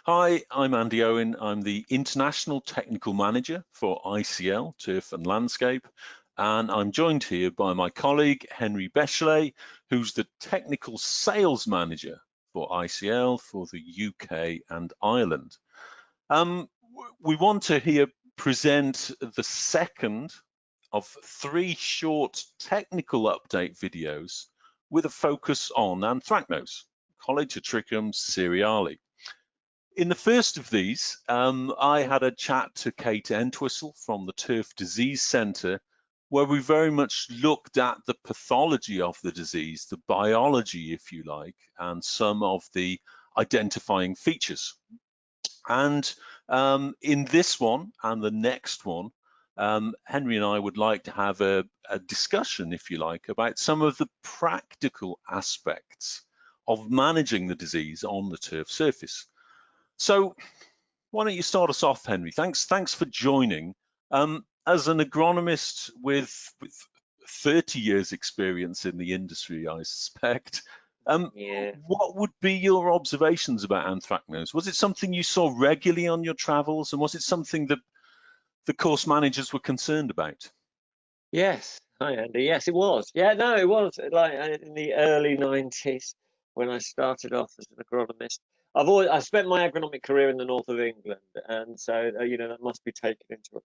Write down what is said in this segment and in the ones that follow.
Hi, I'm Andy Owen. I'm the International Technical Manager for ICL, Turf and Landscape, and I'm joined here by my colleague, Henry Bechelet, who's the Technical Sales Manager for ICL for the UK and Ireland. We want to here present the second of three short technical update videos with a focus on Anthracnose, College-Trichum cereale. In the first of these, I had a chat to Kate Entwistle from the Turf Disease Centre, where we very much looked at the pathology of the disease, the biology, if you like, and some of the identifying features. And in this one and the next one, Henry and I would like to have a discussion, if you like, about some of the practical aspects of managing the disease on the turf surface. So why don't you start us off, Henry? Thanks for joining. As an agronomist with 30 years experience in the industry, I suspect, what would be your observations about anthracnose? Was it something you saw regularly on your travels, and was it something that the course managers were concerned about? Yes. Hi, Andy. Yes, it was. Yeah, no, it was like in the early 90s when I started off as an agronomist. I spent my agronomic career in the north of England, and so that must be taken into account.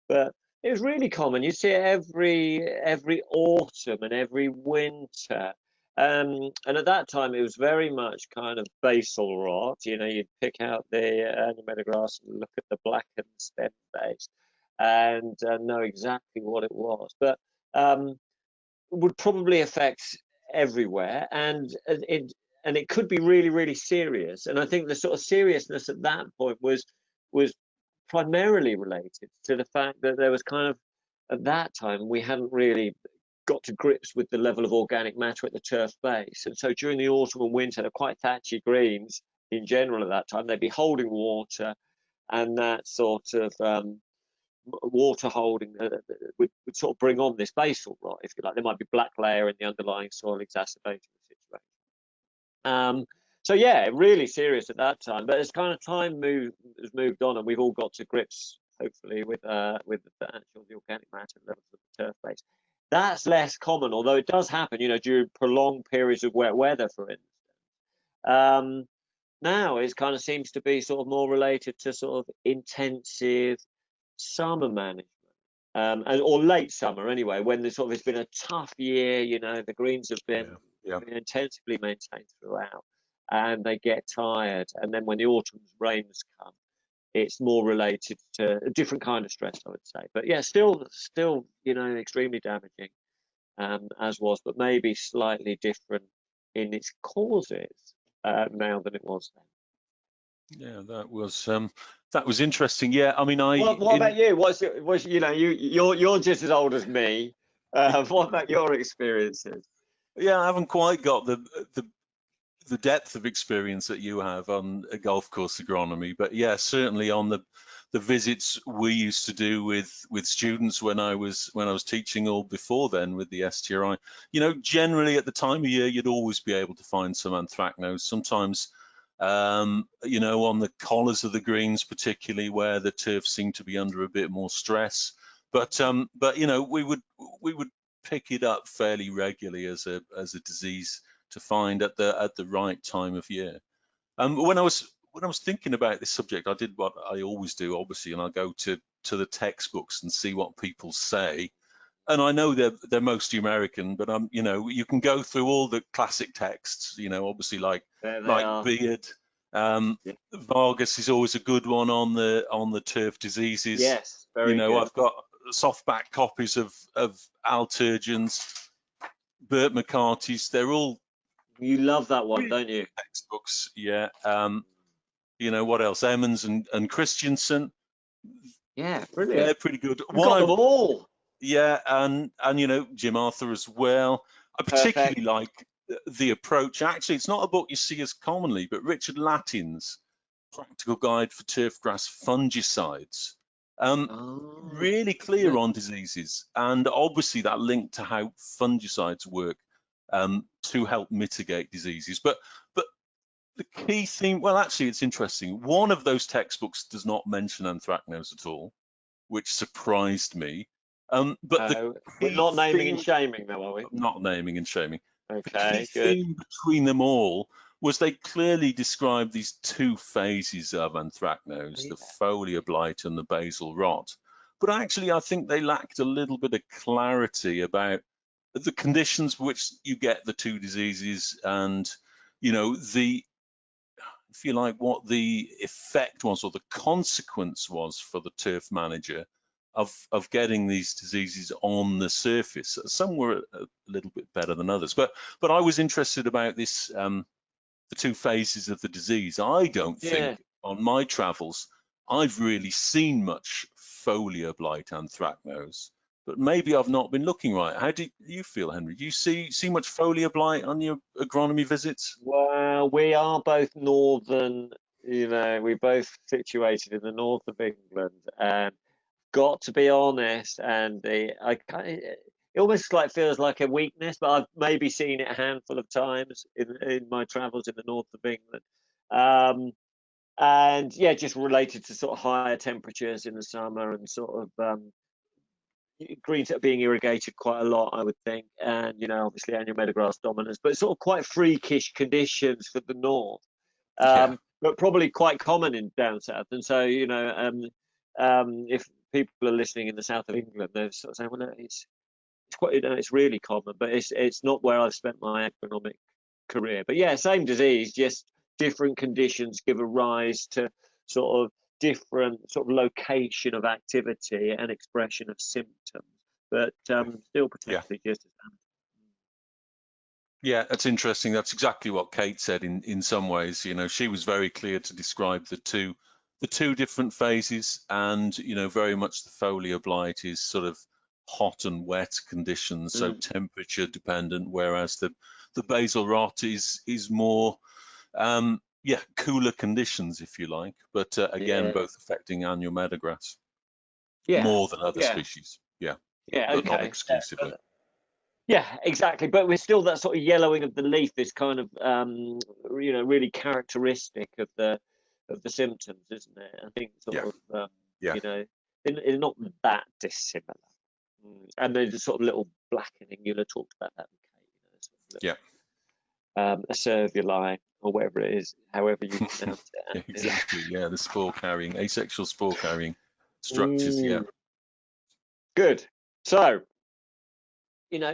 But it was really common. You see it every autumn and every winter. And at that time, it was very much kind of basal rot. You'd pick out the annual grass and look at the blackened stem base and know exactly what it was. But it would probably affect everywhere, and it could be really, really serious. And I think the sort of seriousness at that point was primarily related to the fact that there was kind of, at that time, we hadn't really got to grips with the level of organic matter at the turf base. And so during the autumn and winter, they're quite thatchy greens in general at that time. They'd be holding water, and that sort of water holding would sort of bring on this basal rot, if you like. There might be black layer in the underlying soil exacerbating the situation. So yeah, really serious at that time. But as kind of time has moved on, and we've all got to grips, hopefully, with the organic matter levels of the turf base, that's less common. Although it does happen, during prolonged periods of wet weather, for instance. Now it kind of seems to be sort of more related to sort of intensive summer management, or late summer anyway, when there's sort of, it's been a tough year. The greens have been intensively maintained throughout, and they get tired. And then when the autumn's rains come, it's more related to a different kind of stress, I would say. But yeah, still, extremely damaging, as was, but maybe slightly different in its causes now than it was then. Yeah, that was interesting. Yeah, I mean, What about you? You're just as old as me. What about your experiences? Yeah, I haven't quite got the depth of experience that you have on a golf course agronomy, but yeah, certainly on the visits we used to do with students when I was teaching, or before then with the STRI. Generally at the time of year, you'd always be able to find some anthracnose. Sometimes, on the collars of the greens, particularly where the turf seemed to be under a bit more stress. But we would pick it up fairly regularly as a disease to find at the right time of year. When I was thinking about this subject, I did what I always do, obviously, and I go to the textbooks and see what people say. And I know they're mostly American, but you can go through all the classic texts, obviously like Beard. Vargas is always a good one on the turf diseases. Yes, very good. I've got softback copies of Al Turgeon's, Burt McCarty's. They're all, you love that one, don't you? Textbooks, yeah. What else? Emmons and Christensen. Yeah, brilliant. They're pretty good. You've got them all. Yeah, and Jim Arthur as well. I particularly like the approach. Actually, it's not a book you see as commonly, but Richard Latin's Practical Guide for Turfgrass Fungicides. Really clear on diseases, and obviously that link to how fungicides work to help mitigate diseases. But the key theme, well, actually, it's interesting. One of those textbooks does not mention anthracnose at all, which surprised me. But the We're key not naming and theme, shaming, though, are we? not naming and shaming, the key Okay, good. theme between them all was they clearly described these two phases of anthracnose, Yeah. the foliar blight and the basal rot. But actually, I think they lacked a little bit of clarity about the conditions which you get the two diseases, and the, if you like, what the effect was or the consequence was for the turf manager of getting these diseases on the surface. Some were a little bit better than others, but I was interested about this, the two phases of the disease. I don't think Yeah. on my travels I've really seen much foliar blight anthracnose, but maybe I've not been looking right. How do you feel, Henry? Do you see much foliar blight on your agronomy visits? Well, we are both northern, we're both situated in the north of England, and got to be honest, and it almost like feels like a weakness, but I've maybe seen it a handful of times in my travels in the north of England. And yeah, just related to sort of higher temperatures in the summer and sort of greens are being irrigated quite a lot, I would think, and obviously annual meadowgrass dominance, but sort of quite freakish conditions for the north, Yeah, but probably quite common in down south. And so if people are listening in the south of England, they're sort of saying, well, no, it's quite, it's really common, but it's not where I've spent my agronomic career. But yeah, same disease, just different conditions give a rise to sort of different sort of location of activity and expression of symptoms, but still yeah. potentially just as Yeah, that's interesting. That's exactly what Kate said in some ways. She was very clear to describe the two different phases, and very much the foliar blight is sort of hot and wet conditions, so damaging. temperature dependent, whereas the basal rot is more yeah, cooler conditions, if you like, but again, Yeah, both affecting annual meadowgrass yeah, more than other yeah, species. Yeah, yeah. but not Okay. Yeah, exclusively. yeah, exactly. But we're still that sort of yellowing of the leaf is kind of really characteristic of the symptoms, isn't it? I think Yeah, sort of yeah, they're not that dissimilar. And there's a sort of little blackening. You'll have talked about that with Kate, sort of yeah. little acervuli or whatever it is, however you pronounce Yeah, it. exactly. Yeah, the spore carrying, asexual spore carrying structures. Yeah, Mm, good. So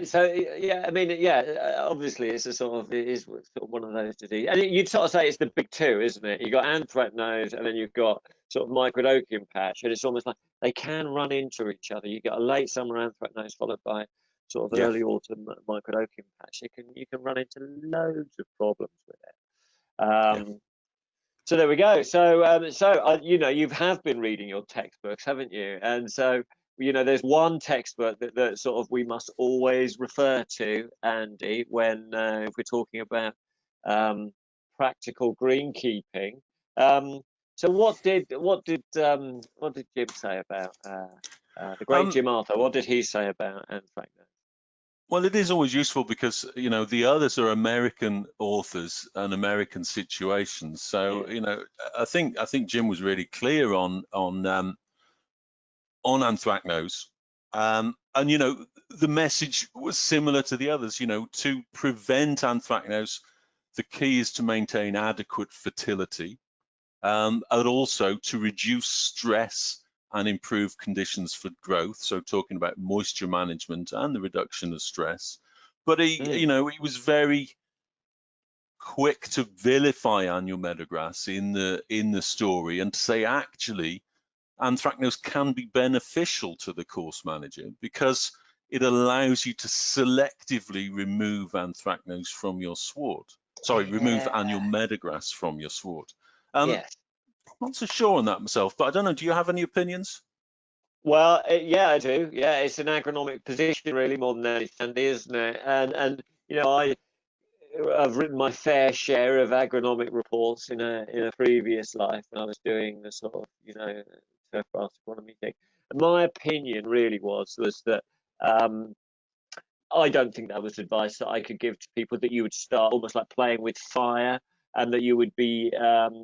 so yeah, I mean, yeah, obviously it's a sort of it is sort of one of those diseases, and you'd sort of say it's the big two, isn't it? You've got anthracnose, and then you've got sort of microdocium patch, and it's almost like they can run into each other. You get a late summer anthracnose followed by sort of yeah, early autumn microdocium patch. You can run into loads of problems with it. yeah. So there we go. So you have been reading your textbooks, haven't you? And so there's one textbook that sort of we must always refer to, Andy, when if we're talking about um, practical greenkeeping. So what did Jim say about the great Um, Jim Arthur? What did he say about anthracnose? well, it is always useful because the others are American authors and American situations. So Yeah. I think Jim was really clear on anthracnose, and the message was similar to the others. To prevent anthracnose, the key is to maintain adequate fertility, and also to reduce stress and improve conditions for growth. So talking about moisture management and the reduction of stress. But Mm. he was very quick to vilify annual meadowgrass in the story, and to say actually anthracnose can be beneficial to the course manager because it allows you to selectively remove anthracnose from your sward. Sorry, remove Yeah. annual meadowgrass from your sward. Um, Yes. Not so sure on that myself, but I don't know. Do you have any opinions? Well, yeah, I do. Yeah, it's an agronomic position really more than anything, isn't it? And I've written my fair share of agronomic reports in a previous life when I was doing the sort of turf grass agronomy thing. And my opinion really was that um, I don't think that was advice that I could give to people, that you would start almost like playing with fire and that you would be,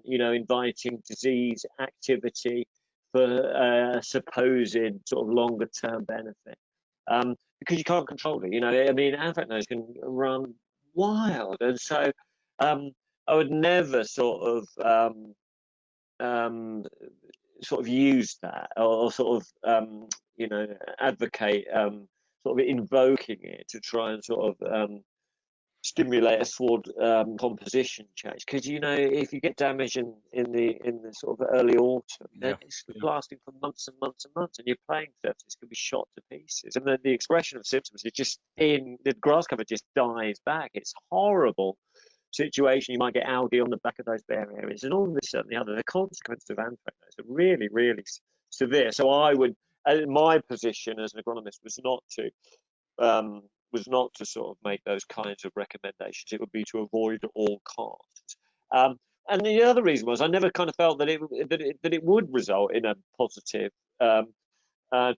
you know, inviting disease activity for supposed sort of longer term benefit, because you can't control it. You know, I mean, anthracnose can run wild, and so I would never sort of use that, or sort of you know, advocate sort of invoking it to try and sort of stimulate a sward composition change, because you know, if you get damage in the sort of early autumn, then it's lasting for months and months and months, and your playing surfaces can be shot to pieces, and then the expression of symptoms is just in the grass cover just dies back. It's horrible situation. You might get algae on the back of those bare areas, and all of this and the other. The consequences of anthracnose are really, really severe. So I would, my position as an agronomist was not to sort of make those kinds of recommendations. It would be to avoid at all costs. And the other reason was I never kind of felt that it would result in a positive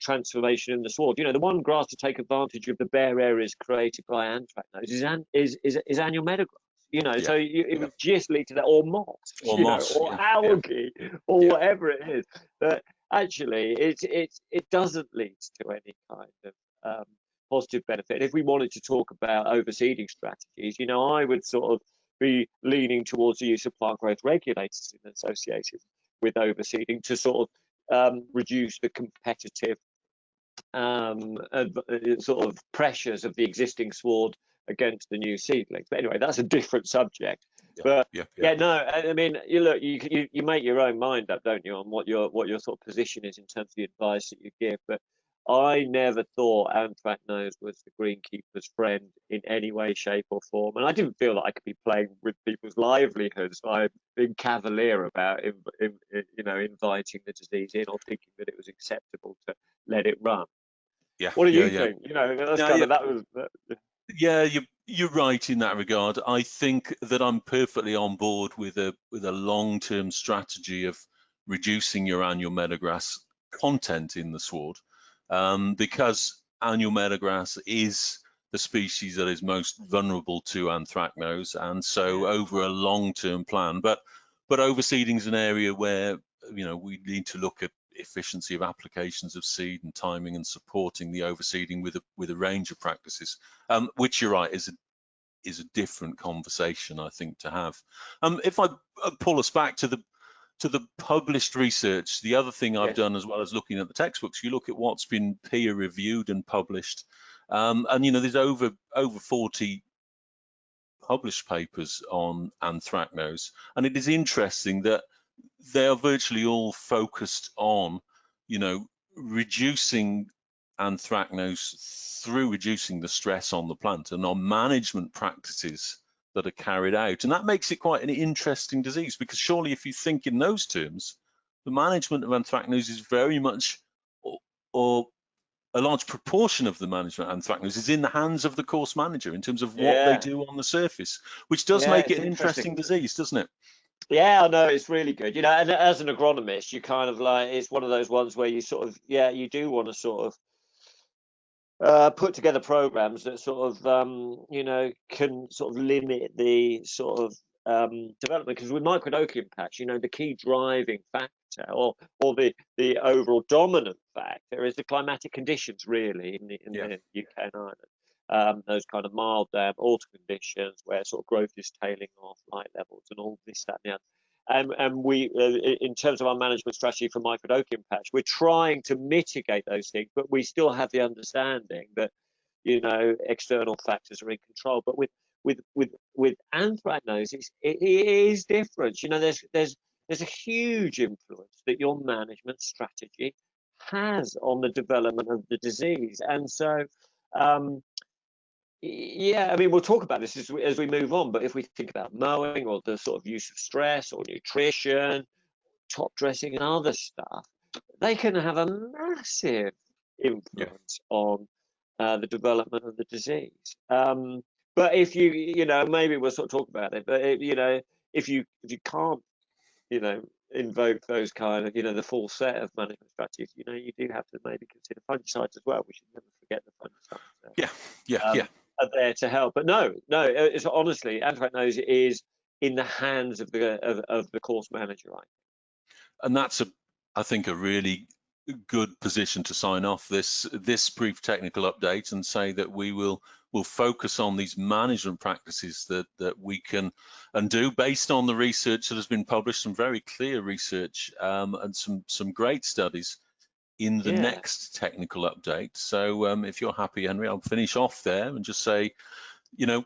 transformation in the sward. You know, the one grass to take advantage of the bare areas created by anthracnose is annual meadowgrass. You know, so it would just lead to that, or moss, or you moss, know, or algae, or whatever it is. But actually, it doesn't lead to any kind of positive benefit. If we wanted to talk about overseeding strategies, you know, I would sort of be leaning towards the use of plant growth regulators associated with overseeding to sort of reduce the competitive sort of pressures of the existing sward against the new seedlings. But anyway, that's a different subject. But yeah, no, I mean, you look, you make your own mind up, don't you, on what your sort of position is in terms of the advice that you give. But I never thought anthracnose was the greenkeeper's friend in any way, shape, or form, and I didn't feel that I could be playing with people's livelihoods by being cavalier about, you know, inviting the disease in, or thinking that it was acceptable to let it run. What do you think? You know, that's kind of that was. Yeah, you're right in that regard. I think that I'm perfectly on board with a long-term strategy of reducing your annual meadowgrass content in the sward, because annual meadowgrass is the species that is most vulnerable to anthracnose, and so over a long-term plan. But overseeding is an area where, you know, we need to look at efficiency of applications of seed and timing, and supporting the overseeding with a range of practices, which you're right is a different conversation, I think, to have. If I pull us back to the published research, the other thing I've done, as well as looking at the textbooks, you look at what's been peer reviewed and published, and you know, there's over 40 published papers on anthracnose, and it is interesting that they are virtually all focused on, you know, reducing anthracnose through reducing the stress on the plant, and on management practices that are carried out. And that makes it quite an interesting disease, because surely if you think in those terms, the management of anthracnose is very much, or a large proportion of the management of anthracnose is in the hands of the course manager in terms of what they do on the surface, which does make it an interesting disease, doesn't it? Yeah, no, it's really good. You know, and as an agronomist, you kind of like, it's one of those ones where you sort of, you do want to sort of put together programs that sort of, you know, can sort of limit the sort of development. Because with microdochium patch, you know, the key driving factor, or the overall dominant factor, is the climatic conditions, really, in the UK and Ireland. Those kind of mild autumn conditions where sort of growth is tailing off, light levels, and all this, that, and the other. And we, in terms of our management strategy for microdochium patch, we're trying to mitigate those things, but we still have the understanding that, you know, external factors are in control. But with anthracnose, it is different. You know, there's a huge influence that your management strategy has on the development of the disease. And so, yeah, I mean, we'll talk about this as we move on, but if we think about mowing, or the sort of use of stress, or nutrition, top dressing, and other stuff, they can have a massive influence on the development of the disease. But if you know, maybe we'll sort of talk about it, but you know, if you can't, you know, invoke those kind of, you know, the full set of management strategies, you know, you do have to maybe consider fungicides as well. We should never forget the fungicides. Are there to help. But no, it's honestly, anthracnose in the hands of the course manager, right? And that's I think, a really good position to sign off this brief technical update, and say that we'll focus on these management practices that we can and do based on the research that has been published, some very clear research, and some great studies in the Yeah. next technical update. So if you're happy, Henry, I'll finish off there and just say, you know,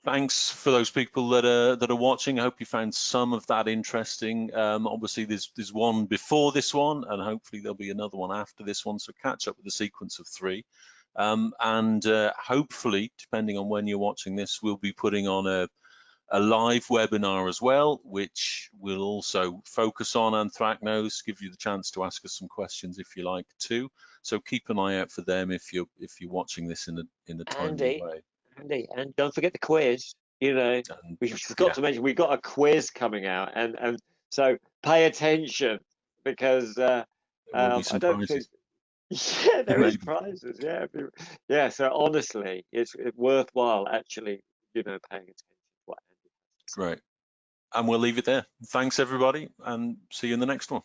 thanks for those people that are watching. I hope you found some of that interesting. Obviously, there's one before this one, and hopefully there'll be another one after this one. So catch up with the sequence of 3, and hopefully, depending on when you're watching this, we'll be putting on a live webinar as well, which will also focus on anthracnose, give you the chance to ask us some questions if you like too. So keep an eye out for them if you're watching this in a timely Andy, way. and don't forget the quiz. You know, And we forgot yeah, to mention we've got a quiz coming out, and so pay attention, because there will be I some don't think. prizes. Yeah, there is Maybe. prizes. Yeah, yeah. So honestly, it's worthwhile actually, paying attention to what Andy has to say. Great. And we'll leave it there. Thanks, everybody, and see you in the next one.